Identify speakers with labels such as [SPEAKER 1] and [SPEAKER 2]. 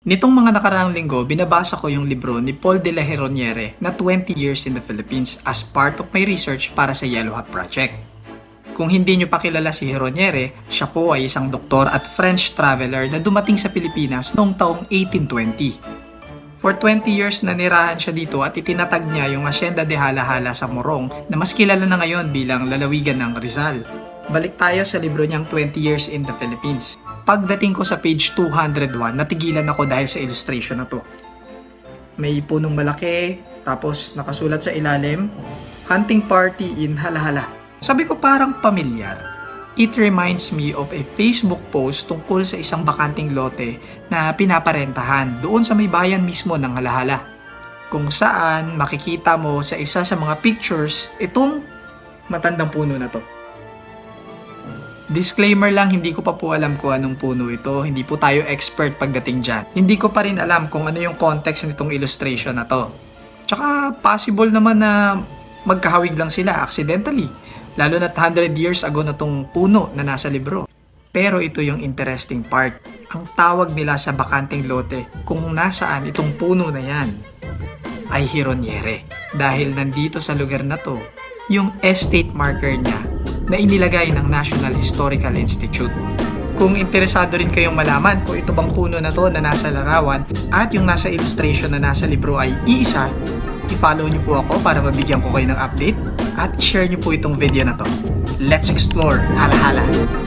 [SPEAKER 1] Nitong mga nakaraang linggo, binabasa ko yung libro ni Paul de la Heroniere na 20 Years in the Philippines as part of my research para sa Yellow Hat Project. Kung hindi nyo pa kilala si Heroniere, siya po ay isang doktor at French traveler na dumating sa Pilipinas noong taong 1820. For 20 years na nirahan siya dito at itinatag niya yung Hacienda de Hala-Hala sa Morong na mas kilala na ngayon bilang lalawigan ng Rizal. Balik tayo sa libro niyang 20 Years in the Philippines. Pagdating ko sa page 201, natigilan ako dahil sa illustration na to. May punong malaki, tapos nakasulat sa ilalim, Hunting Party in Hala-Hala. Sabi ko parang pamilyar. It reminds me of a Facebook post tungkol sa isang bakanting lote na pinaparentahan doon sa may bayan mismo ng Hala-Hala. Kung saan makikita mo sa isa sa mga pictures itong matandang puno na to. Disclaimer lang, hindi ko pa po alam kung anong puno ito. Hindi po tayo expert pagdating dyan. Hindi ko pa rin alam kung ano yung context nitong illustration na to. Tsaka possible naman na magkahawig lang sila accidentally. Lalo na 100 years ago na tong puno na nasa libro. Pero ito yung interesting part. Ang tawag nila sa bakanting lote kung nasaan itong puno na yan ay Heroniere. Dahil nandito sa lugar na to yung estate marker niya na inilagay ng National Historical Institute. Kung interesado rin kayong malaman kung ito bang puno na to na nasa larawan at yung nasa illustration na nasa libro ay iisa, i-follow niyo po ako para mabigyan ko kayo ng update at share niyo po itong video na to. Let's explore Hala-Hala!